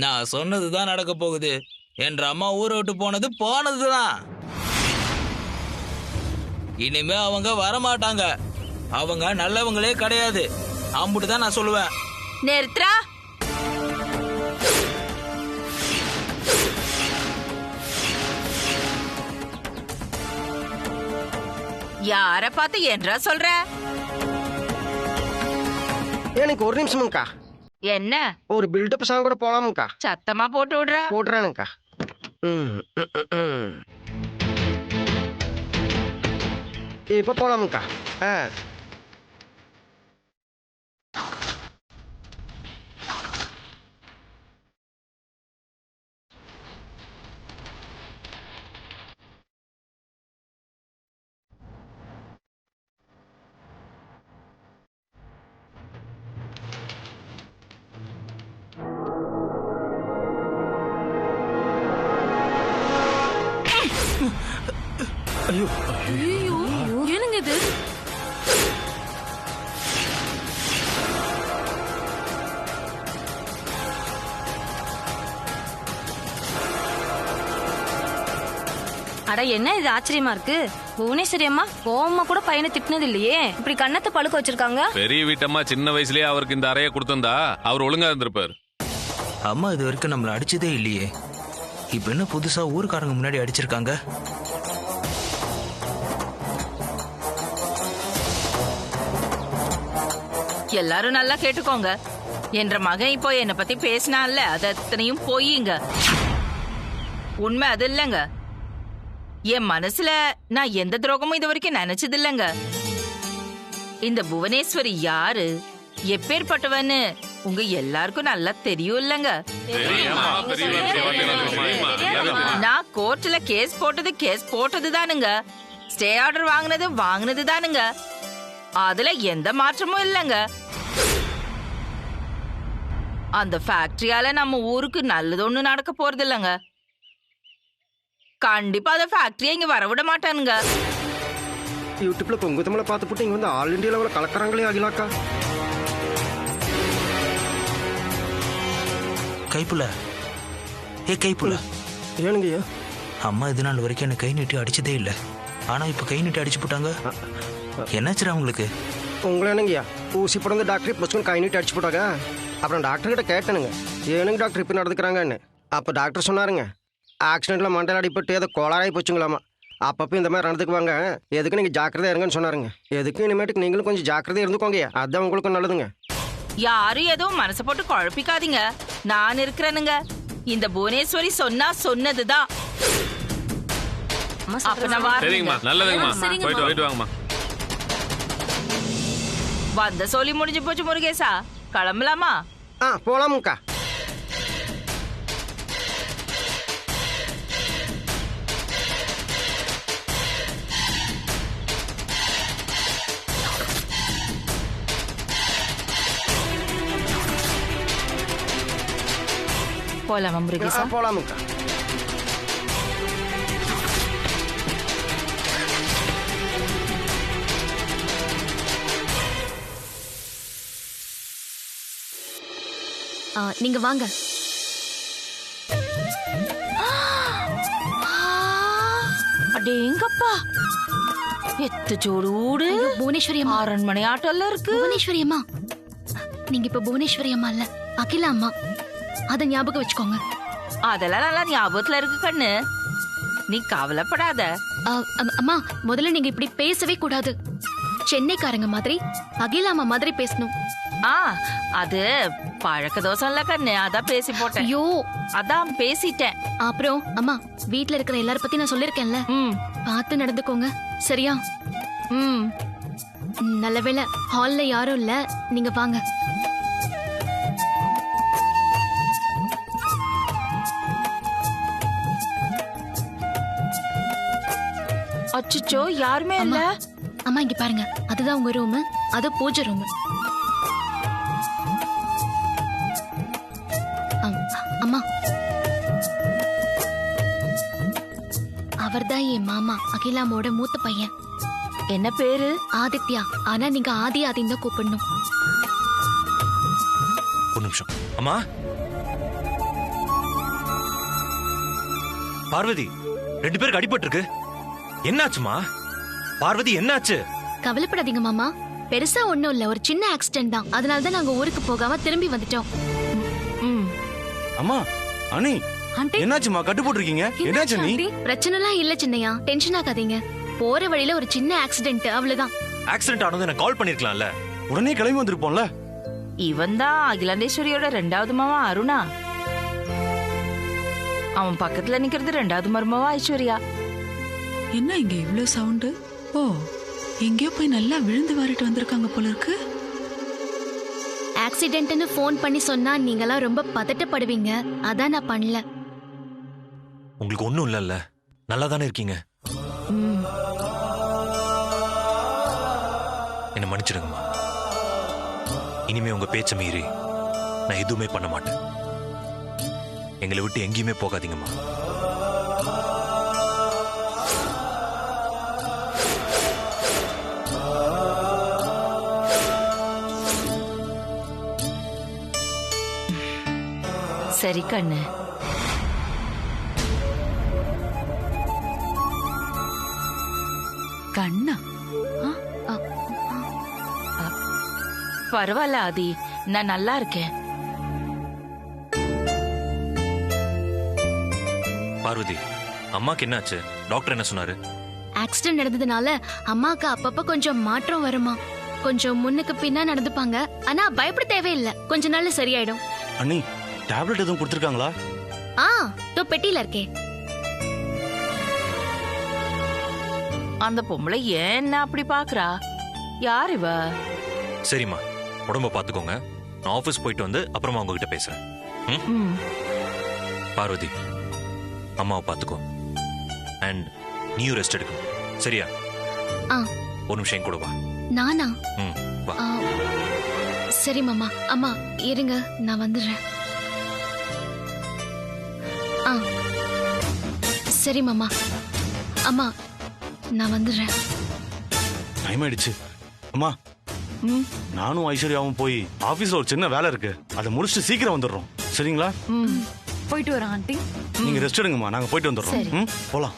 நான் சொன்னதுதான் நடக்க போகுது. என்ற அம்மா ஊரை விட்டு போனதுதான். இனிமே அவங்க வரமாட்டாங்க. அவங்க நல்லவங்களே கிடையாது. அம்புட்டுதான் நான் சொல்லுவேன். நிறுத்துறா. யார பார்த்து என்றா சொல்ற? எனக்கு ஒரு நிமிஷமுங்கக்கா. என்ன ஒரு பில்டப் சாங் கூட போலாமுக்கா? சத்தமா போட்டு விடுற? போடுறானுக்கா. இப்ப போலாமுக்கா. ஐயோ என்னங்க இது? அட என்ன இது ஆச்சரியமா இருக்கு. புவனேஸ்வரி அம்மா கோவமா கூட பையனை திட்டினது இல்லையே. இப்படி கண்ணத்தை பழுக்க வச்சிருக்காங்க. பெரிய வீட்டம்மா சின்ன வயசுலயே அவருக்கு இந்த அறைய கொடுத்திருந்தா அவர் ஒழுங்கா இருந்திருப்பாரு. அம்மா இது வரைக்கும் நம்மள அடிச்சதே இல்லையே. இப்ப என்ன புதுசா ஊருக்காரங்க முன்னாடி அடிச்சிருக்காங்க? எல்லாரும் நல்லா கேட்டுக்கோங்க. என்ற மகன் இப்போ என்ன பத்தி பேசினான்ல, அது அத்தனையும் போயிங்க. உண்மை அது இல்லங்க. என் மனசுல நான் எந்த துரோகமும் இது வரைக்கும் நினைச்சது இல்லங்க. இந்த புவனேஸ்வரி யாரு, எப்பேற்பட்டவன்னு உங்க எல்லாருக்கும் நல்லா தெரியும் இல்லங்க. நான் கோர்ட்ல கேஸ் போட்டது தானுங்க. ஸ்டே ஆர்டர் வாங்கினது தானுங்க. அதுல எந்த மாற்றமும் இல்லங்க. அந்த ஃபேக்டரியால நம்ம ஊருக்கு நல்லது ஒண்ணு நடக்க போறது இல்லங்க. கண்டிப்பா அந்த ஃபேக்டரியை இங்க வரவிட மாட்டானுங்க. யூடியூப்ல பொங்குத்தமலை பார்த்து போட்டு இங்க வந்து ஆல் இண்டியா லெவலில் கலக்கறாங்களே அகிலாக்கா. கைப்புல கைப்புல ஏனுங்கய்யா? அம்மா இது நாள் வரைக்கும் என்ன கை நீட்டி அடிச்சதே இல்லை. ஆனா இப்ப கை நீட்டி அடிச்சு போட்டாங்க. என்னாச்சுரா உங்களுக்கு? உங்களை என்னங்கய்யா ஊசி பிறந்த டாக்டர் பசுக்கும் கை நீட்டி அடிச்சு போட்டாங்க. அப்புறம் டாக்டர் கிட்ட கேட்டனுங்க, ஏனுங்க டாக்டர் இப்ப நடந்துக்கிறாங்கன்னு. அப்ப டாக்டர் சொன்னாருங்க, ஆக்சிடென்ட்ல மண்டல அடிப்பட்டு ஏதோ கோளாறாய் போச்சுங்களாமா. அப்பப்போ இந்த மாதிரி நடந்துக்குவாங்க, எதுக்கு நீங்க ஜாக்கிரதையா இருங்கன்னு சொன்னாருங்க. எதுக்கு இனிமேட்டுக்கு நீங்களும் கொஞ்சம் ஜாக்கிரதையா இருந்துக்கோங்க, அதான் உங்களுக்கும் நல்லதுங்க. யாரும் எதுவும் மனசை போட்டு குழப்பிக்காதீங்க. நான் இருக்கிறேனுங்க. இந்த புவனேஸ்வரி சொன்னதுதான். சரிங்கம்மா, நல்லதுங்கம்மா. போயிட்டு வாங்கம்மா. வந்த சொல்லி முடிஞ்சு போச்சு முருகேசா. கிளம்பலாமா? போலாமுக்கா. போலாமா முருகேசா? போலாமுக்கா. நீங்க வாங்க. அடேங்கப்பா, எத்து சூடு. புவனேஸ்வரி அம்மா அரண்மனை ஆட்டோல இருக்கு. புவனேஸ்வரி அம்மா, நீங்க இப்ப புவனேஸ்வரி அம்மா இல்ல, அகிலா அம்மா. அத ஞாபகம் வச்சுக்கோங்க. அதெல்லாம் நல்லா ஞாபகத்துல இருக்கு கண்ணு, நீ கவலைப்படாத. அம்மா, முதல்ல நீங்க இப்படி பேசவே கூடாது. சென்னைக்காரங்க மாதிரி அகிலா அம்மா மாதிரி பேசணும். அது பழக்க தோசம் இல்ல கண்ணு, அதான் பேசி போட்டேன். ஐயோ, அதான் பேசிட்டேன். அப்புறம் அம்மா, வீட்ல இருக்கிற எல்லார பத்தி நான் சொல்லிருக்கேன்ல, பார்த்து நடந்துக்கோங்க சரியா? நல்ல வேளை ஹால்ல யாரும் இல்ல, நீங்க வாங்க. அச்சோ, யாருமே இல்ல. அம்மா இங்க பாருங்க, அதுதான் உங்க ரூம், அது பூஜை ரூம். அம்மா, அவர்தான் என் மாமா அகிலாமோட மூத்த பையன். என்ன பேரு? ஆதித்யா. ஆனா நீங்க ஆதின்னு தான் கூப்பிடணும். ஒரு நிமிஷம். அம்மா, பார்வதி 2 பேருக்கு அடிபட்டு இருக்கு. என்னாச்சுமா? பார்வதி என்னாச்சு? கவலைப்படாதீங்க மாமா, பெருசா ஒண்ணும் இல்ல, ஒரு சின்ன ஆக்சிடென்ட் தான். அதனால தான் நாங்க ஊருக்கு போகாம திரும்பி வந்துட்டோம். அம்மா, அனி, என்னாச்சுமா? கட்டு போட்டிருக்கீங்க, என்னாச்சு நீ? பிரச்சனைலாம் இல்ல சின்னையா, டென்ஷன் ஆகாதீங்க. போற வழியில ஒரு சின்ன ஆக்சிடென்ட், அவ்வளவுதான். ஆக்சிடென்ட் ஆனது எனக்கு கால் பண்ணிருக்கலாம்ல. உடனே கிளம்பி வந்திருப்போம்ல. இவன் தான் அகிலாண்டேஸ்வரியோட 2வது மாமா அருணா. அவன் பக்கத்துல நிக்கிறது 2வது மருமவா ஐஸ்வர்யா. என்ன இங்க இவ்ளோ சவுண்டு? ஓ, எங்கேயோ போய் நல்லா விழுந்து வாரிட்டு வந்திருக்காங்க போல இருக்கு. ஆக்சிடென்ட்னு ஃபோன் பண்ணி சொன்னா நீங்கலாம் ரொம்ப பதட்டப்படுவீங்க, அதான் நான் பண்ணல. உங்களுக்கு ஒண்ணும் இல்லல்ல, நல்லா தானே இருக்கீங்க. என்ன மன்னிச்சிடுங்கம்மா. இனிமே உங்க பேச்ச மீறி நான் எதுவுமே பண்ண மாட்டேன். எங்களை விட்டு எங்கேயுமே போகாதீங்கம்மா. சரி கண்ணு. கண்ணா? பரவாயில்ல ஆதி, நான் நல்லா இருக்கேன். பார்வதி, அம்மாக்கு என்னாச்சு? டாக்டர் என்ன சொன்னாரு? ஆக்சிடென்ட் நடந்ததுனால அம்மாக்கு அப்பப்ப கொஞ்சம் மாற்றம் வருமா, கொஞ்சம் முன்னுக்கு பின்னா நடந்துப்பாங்க. ஆனா பயப்பட தேவையில்லை, கொஞ்ச நாள்ல சரியாயிடும். அண்ணி, டேப்லெட் எதுவும் கொடுத்துருக்காங்களா? தோ பெட்டியில இருக்கே. அந்த பொம்பளை ஏன் அப்படி பாக்குறா? யார் இவ? சரிம்மா, உடம்ப பாத்துக்கோங்க. நான் ஆபீஸ் போயிட்டு வந்து அப்புறமா உங்ககிட்ட பேசுறேன். பார்வதி, அம்மாவை பாத்துக்கோ. அண்ட் நீயும் ரெஸ்ட் எடுக்கணும், சரியா? ஒரு நிமிஷம் கூட வா. நானா? வா. சரி மாமா. அம்மா இருங்க, நான் வந்துடுறேன். சரி மாமா. அம்மா நான் வந்துடுறேன். டைம் ஆயிடுச்சு. அம்மா, நானும் ஐஸ்வர்யாவும் போய் ஆபீஸ்ல ஒரு சின்ன வேலை இருக்கு, அதை முடிச்சுட்டு சீக்கிரம் வந்துடுறோம், சரிங்களா? போயிட்டு வரேன் ஆண்டி. நீங்க ரெஸ்ட் எடுங்கம்மா, நாங்க போயிட்டு வந்துடுறோம். போலாம்.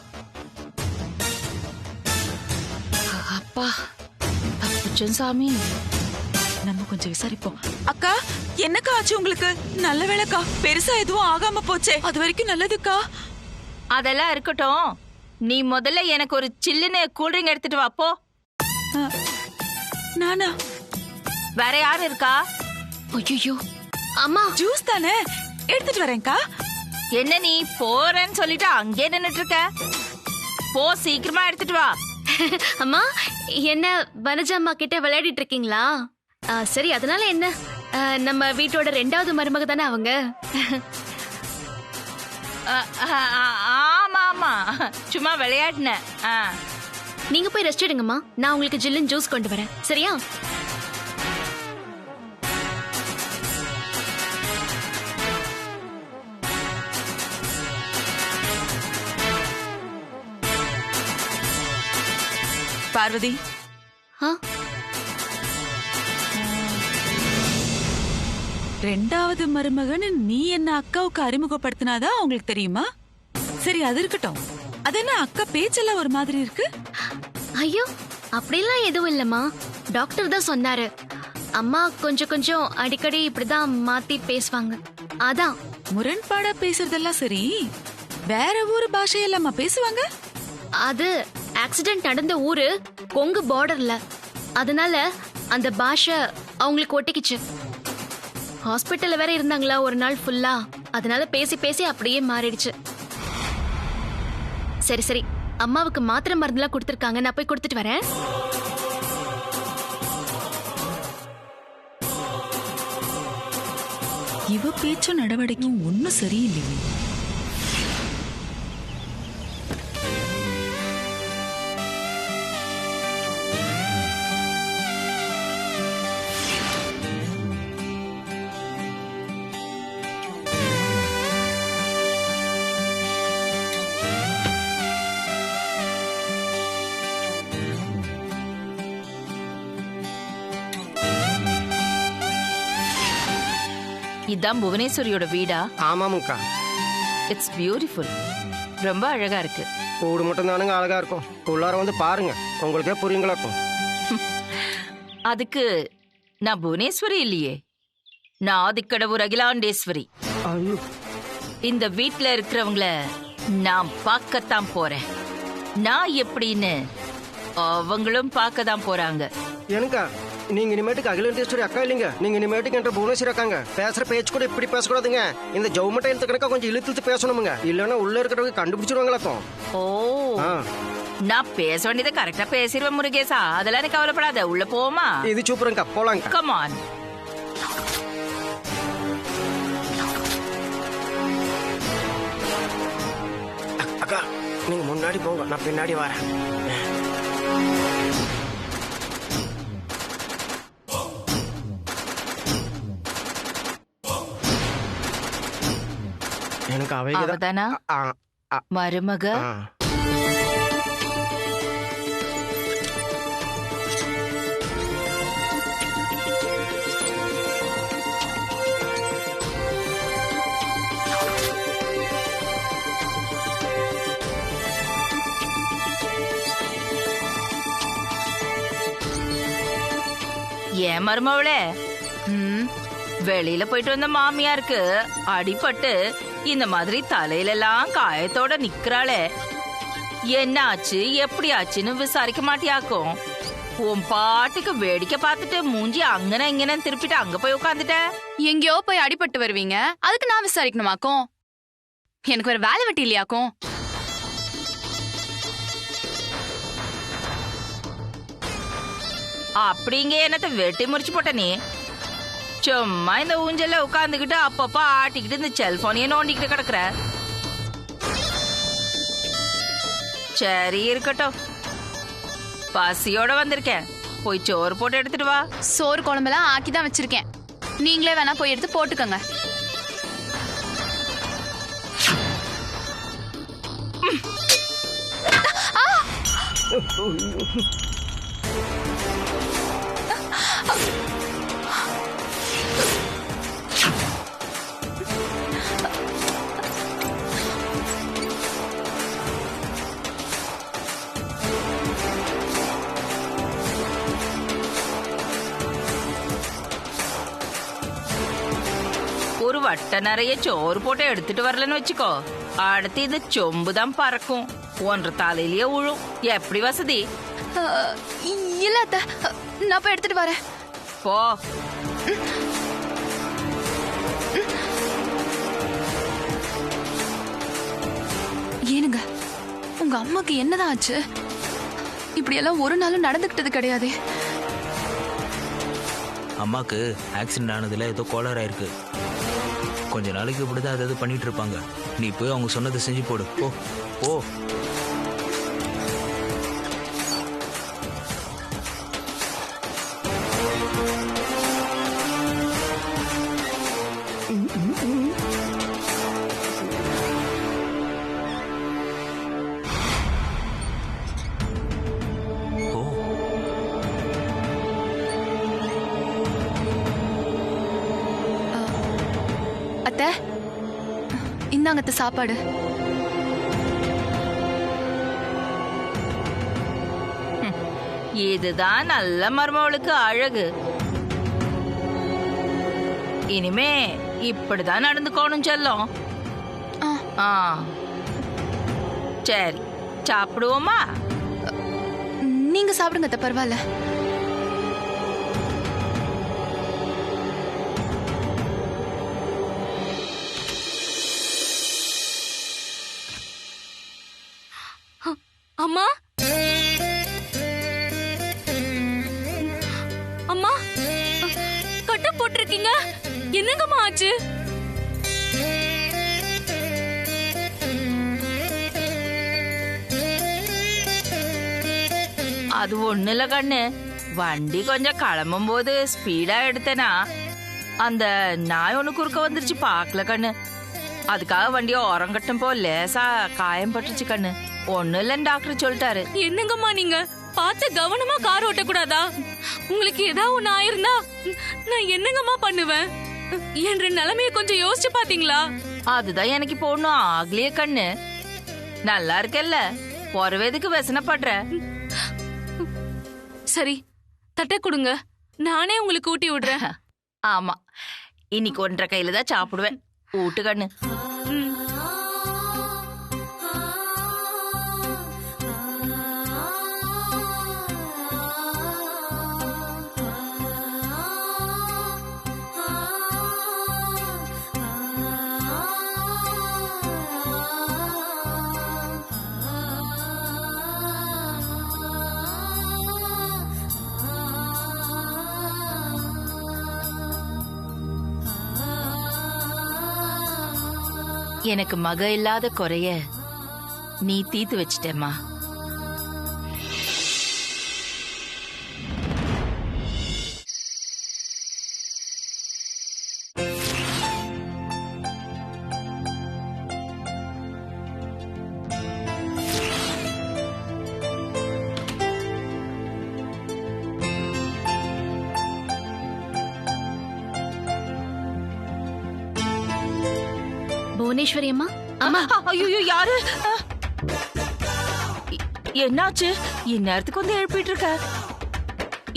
அப்பா தப்பிச்சோம் சாமி. நம்ம கொஞ்சம் விசாரிப்போம். அக்கா, என்னக்கா ஆச்சு உங்களுக்கு? நல்ல வேளைக்கா, பெருசா எதுவும் ஆகாம போச்சே, அது வரைக்கும் நல்லதுக்கா. அதெல்லாம் இருக்கட்டும், நீ முதல்ல எனக்கு ஒரு சில்லுன்னு கூல்ட்ரிங்க் எடுத்துட்டு வா போ. நானா? வேற யாரு இருக்கா? ஐயோ அம்மா, ஜூஸ் தானே, எடுத்துட்டு வரேன்க்கா. என்ன நீ போறேன்னு சொல்லிட்டு அங்கே நின்னுட்டு இருக்க? போ, சீக்கிரமா எடுத்துட்டு வா. அம்மா என்ன வனஜா அம்மா கிட்ட விளையாடிட்டு இருக்கீங்களா? சரி, அதனால என்ன, நம்ம வீட்டோட 2வது மருமக தானே அவங்க. ஆமா ஆமா, சும்மா விளையாடினேன். நீங்க போய் ரெஸ்ட் எடுங்கம்மா, நான் உங்களுக்கு ஜில்லுன்னு ஜூஸ் கொண்டு வரேன், சரியா? பார்வதி, 2வது மருமகன் நீ என்ன அக்காவுக்கு அறிமுகப்படுத்தினாதான் உங்களுக்கு தெரியுமா? சரி, அது இருக்கட்டும். அது என்ன அக்கா பேச்செல்லாம் ஒரு மாதிரி இருக்கு? ஐயோ அப்படிலாம் எதுவும் இல்லம்மா, டாக்டர் தான் சொன்னாரு. அம்மா கொஞ்சம் கொஞ்சம் அடிக்கடி இப்படிதான் மாத்தி பேசுவாங்க, அதான். முரண்பாடா பேசுறதெல்லாம் சரி, வேற ஊரு பாஷையெல்லாமா பேசுவாங்க? அது ஆக்சிடென்ட் நடந்த ஊரு கொங்கு பார்டர்ல, அதனால அந்த பாஷை அவங்களுக்கு ஒட்டிக்கிச்சு. ஹாஸ்பிட்டல்ல வேற இருந்தாங்களா ஒரு நாள் ஃபுல்லா, அதனால பேசி பேசி அப்படியே மாறிடுச்சு. சரி சரி, அம்மாவுக்கு மாத்திரை மருந்துலாம் கொடுத்துருக்காங்க, நான் போய் கொடுத்துட்டு வரேன். இவ பேச்சும் நடவடிக்கையும் ஒன்னும் சரியில்லையே. இதான் புவனேஸ்வரியோட வீடா? ஆமாமுக்கா, இட்ஸ் பியூட்டிஃபுல். ரொம்ப அழகா இருக்கு. கூடு மட்டும் தானுங்க அழகா இருக்கும். உள்ளார வந்து பாருங்க, உங்களுக்கே புரியுங்களாக்கும். அதுக்கு நான் புவனேஸ்வரி இல்லையே, நான் ஆதிக்கடவுர் அகிலாண்டேஸ்வரி. ஐயோ, இந்த வீட்ல இருக்கிறவங்கள நான் பார்க்கத்தான் போறேன். நான் எப்படின்னு அவங்களும் பார்க்க தான் போறாங்க. எனக்கா நீங்க இனிமேட்டுக்கு அகிலேண்டேஸ்வரி அக்கா இல்லைங்க, நீங்க இனிமேட்டுக்கு என்ற புவனேஸ்வரி அக்காங்க. பேசுற பேச்சு கூட இப்படி பேசக்கூடாதுங்க. இந்த ஜவுமட்டை எழுத்து கணக்கா கொஞ்சம் இழுத்து பேசணுமுங்க, இல்லைன்னா உள்ள இருக்கிறவங்க கண்டுபிடிச்சிருவாங்களாக்கும். ஓ, நான் பேச வேண்டியதை கரெக்டா பேசிடுவேன் முருகேசா, அதெல்லாம் எனக்கு கவலைப்படாத. உள்ள போமா? இது சூப்பருங்கக்கா, போலாங்க. Come on. அக்கா நீங்க முன்னாடி போங்க, நான் பின்னாடி வரேன். எனக்கு அவதானா மருமக. ஏன் மருமவளே, வெளியில போயிட்டு வந்த மாமியாருக்கு அடிபட்டு இந்த மாதிரி தலையில எல்லாம் காயத்தோட நிக்கிறாளே, என்ன ஆச்சு எப்படி ஆச்சுன்னு விசாரிக்க மாட்டியாக்கும்? உன் பாட்டுக்கு வேடிக்கை பார்த்துட்டு மூஞ்சி அங்கன இங்கன திருப்பிட்டு அங்க போய் உட்காந்துட்ட. எங்கேயோ போய் அடிபட்டு வருவீங்க, அதுக்கு நான் விசாரிக்கணுமாக்கும்? எனக்கு வேற வேலை வெட்டி இல்லையாக்கும்? அப்படிங்க என்னத்த வெட்டி முறிச்சு போட்ட நீ? சும்மா இந்த ஊஞ்சல்ல உட்காந்துக்கிட்டு அப்பப்ப ஆட்டிக்கிட்டு இந்த செல்போனையே நோண்டிக்கிட்டு கிடக்குற. சரி இருக்கட்டும், பசியோட வந்திருக்கேன், போய் சோறு போட்டு எடுத்துட்டு வா. சோறு குழம்பெல்லாம் ஆக்கிதான் வச்சிருக்கேன், நீங்களே வேணா போய் எடுத்து போட்டுக்கோங்க. ஒரு வட்ட நிறைய சோறு போட்டு எடுத்துட்டு வரலன்னு வச்சுக்கோ, அடுத்து இது சொம்புதான் பறக்கும், ஒன்ற தலையிலேயே உழும். எப்படி வசதி? இல்ல அத்த, நான் போய் எடுத்துட்டு வரேன். போ. ஏனுங்க, உங்க அம்மாக்கு என்னதான் ஆச்சு? இப்படி எல்லாம் ஒரு நாளும் நடந்துகிட்டது கிடையாது. அம்மாக்கு ஆக்சிடென்ட் ஆனதுல ஏதோ கோளாறு ஆயிருக்கு. கொஞ்ச நாளைக்கு இப்படிதான் அதாவது பண்ணிட்டு இருப்பாங்க. நீ போய் அவங்க சொன்னதை செஞ்சு போடு. போ போ. அத்தை, இந்தாங்க அத்தை சாப்பாடு. இதுதான் நல்ல மருமவளுக்கு அழகு. இனிமே இப்படிதான் நடந்துக்கணும் செல்லம். சரி, சாப்பிடுவோமா? நீங்க சாப்பிடுங்க அத்தை, பரவாயில்ல. அம்மா, அம்மா, கட்ட போட்டிருக்கீங்க, என்னங்கம்மா ஆச்சு? அது ஒண்ணு இல்ல கண்ணு, வண்டி கொஞ்சம் கிளம்பும் போது ஸ்பீடா எடுத்தேனா அந்த நாய் ஒண்ணு குறுக்க வந்துருச்சு, பாக்கல கண்ணு. அதுக்காக வண்டியை ஓரங்கட்டும் போ லேசா காயம் பட்டுச்சு கண்ணு. ஒண்ணு இல்லன்னு டாக்டர் சொல்லிட்டாரு. என்னங்கம்மா நீங்க பார்த்து கவனமா கார் ஓட்ட கூடாதா? உங்களுக்கு ஏதாவது ஒண்ணு ஆயிருந்தா நான் என்னங்கம்மா பண்ணுவேன்? என்ற நிலைமைய கொஞ்சம் யோசிச்சு பாத்தீங்களா? அதுதான் எனக்கு இப்போ ஒண்ணும் ஆகலையே கண்ணு. நல்லா இருக்கல்ல, போறவேதுக்கு व्यसனப்படுற. சரி, தட்டை கொடுங்க, நானே உங்களுக்கு ஊட்டி விடுறேன். ஆமா, இன்னைக்கு 1.5 கையில தான் சாப்பிடுவேன். ஊட்டு கண்ணு. எனக்கு மக இல்லாத குறைய நீ தீத்து வச்சிட்டேம்மா. புவனேஸ்வரி அம்மா. அம்மா, ஐயோ யாரு? என்னாச்சு? இந்நேரத்துக்கு வந்து எழுப்பிட்டு இருக்க?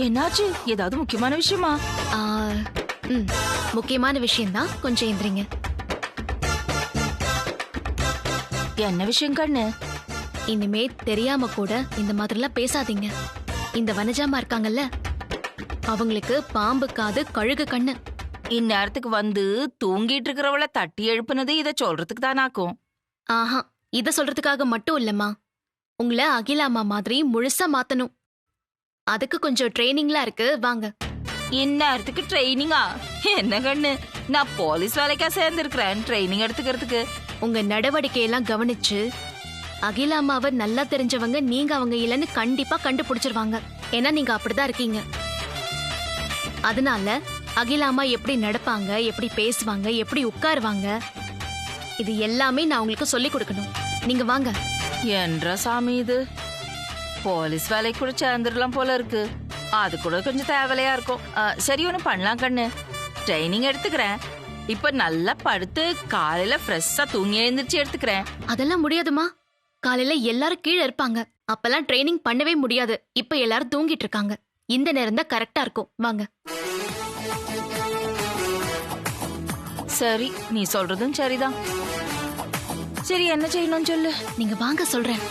என்னாச்சு? ஏதாவது முக்கியமான விஷயமா? முக்கியமான விஷயம்தான், கொஞ்சம் எந்திரிங்க. என்ன விஷயம் கண்ணு? இனிமே தெரியாம கூட இந்த மாதிரிலாம் பேசாதீங்க. இந்த வனஜாமா இருக்காங்கல்ல, அவங்களுக்கு பாம்பு காது கழுகு கண்ணு. இந்நேரத்துக்கு வந்து தூங்கிட்டு இருக்கிறவள தட்டி எழுப்புனது இத சொல்றதுக்கு தானாக்கும். ஆஹா, இத சொல்றதுக்காக மட்டும் இல்லம்மா, உங்களை அகிலாமா மாதிரி முழுசா மாத்தணும். அதுக்கு கொஞ்சம் ட்ரைனிங்லாம் இருக்கு, வாங்க. இந்நேரத்துக்கு ட்ரைனிங்கா? என்ன கண்ணு, நான் போலீஸ் வேலைக்கா சேர்ந்திருக்கிறேன் ட்ரைனிங் எடுத்துக்கிறதுக்கு? உங்க நடவடிக்கையெல்லாம் கவனிச்சு அகிலாமாவை நல்லா தெரிஞ்சவங்க நீங்க அவங்க இல்லைன்னு கண்டிப்பா கண்டுபிடிச்சிருவாங்க. ஏன்னா நீங்க அப்படிதான் இருக்கீங்க. அதனால அகிலாமா எப்படி நடப்பாங்க, எப்படி பேசுவாங்க, எப்படி உட்காருவாங்க, இது எல்லாமே நான் உங்களுக்கு சொல்லி கொடுக்கணும். நீங்க வாங்க. என்ற சாமி இது, போலீஸ் வேலைக்கு கூட சேர்ந்துடலாம் போல இருக்கு. அது கூட கொஞ்சம் தேவையா இருக்கும். சரி, ஒண்ணு பண்ணலாம் கண்ணு, ட்ரைனிங் எடுத்துக்கிறேன். இப்ப நல்லா படுத்து காலையில ஃப்ரெஷ்ஷா தூங்கி எழுந்திரிச்சு எடுத்துக்கிறேன். அதெல்லாம் முடியாதுமா, காலையில எல்லாரும் கீழே இருப்பாங்க. அப்பெல்லாம் ட்ரைனிங் பண்ணவே முடியாது. இப்ப எல்லாரும் தூங்கிட்டு இருக்காங்க. இந்த நேரம் தான் கரெக்டா இருக்கும், வாங்க. சரி, நீ சொல்றதும் சரிதான். சரி, என்ன செய்யணும் சொல்லு. நீங்க வாங்க, சொல்றேன்.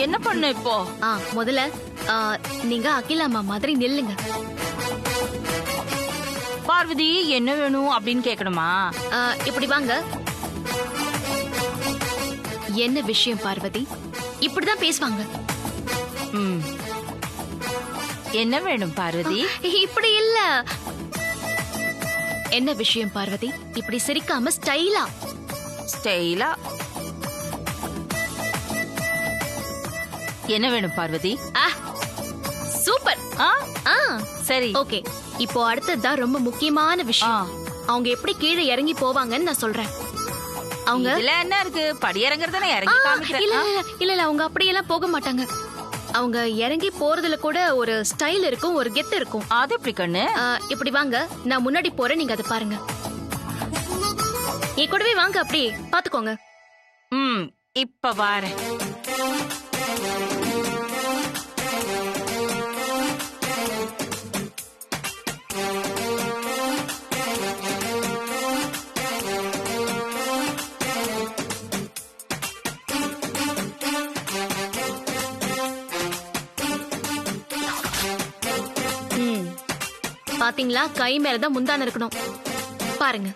என்ன பண்ணு இப்போ? முதல்ல நீங்க அகிலாமா மாதிரி நில்லுங்க. பார்வதி, என்ன வேணும் அப்படின்னு கேட்கணுமா? இப்படி வாங்க. என்ன விஷயம் பார்வதி? இப்படிதான் பேசுவாங்க. என்ன வேணும் பார்வதி? இப்படி இல்ல. என்ன விஷயம் பார்வதி? இப்படி சிரிக்காம ஸ்டைலா. ஸ்டைலா? என்ன வேணும் பார்வதி? சூப்பர். சரி, ஓகே. இப்போ அடுத்ததுதான் ரொம்ப முக்கியமான விஷயம். அவங்க எப்படி கீழே இறங்கி போவாங்கன்னு நான் சொல்றேன். அவங்க இல்ல என்ன இருக்கு, படி இறங்குறதானே இறங்கி காமிக்கிறேன். இல்ல இல்ல இல்ல, அவங்க அப்படியெல்லாம் போக மாட்டாங்க. அவங்க இறங்கி போறதுல கூட ஒரு ஸ்டைல் இருக்கும், ஒரு கெத்து இருக்கும். அது எப்படி கண்ணு? இப்படி வாங்க, நான் முன்னாடி போறேன், நீங்க அதை பாருங்க. என் கூடவே வாங்க, அப்படி பாத்துக்கோங்க. இப்ப வாரேன். பாத்தீங்களா, கை மேலதான் முந்தான இருக்கணும். பாருங்க.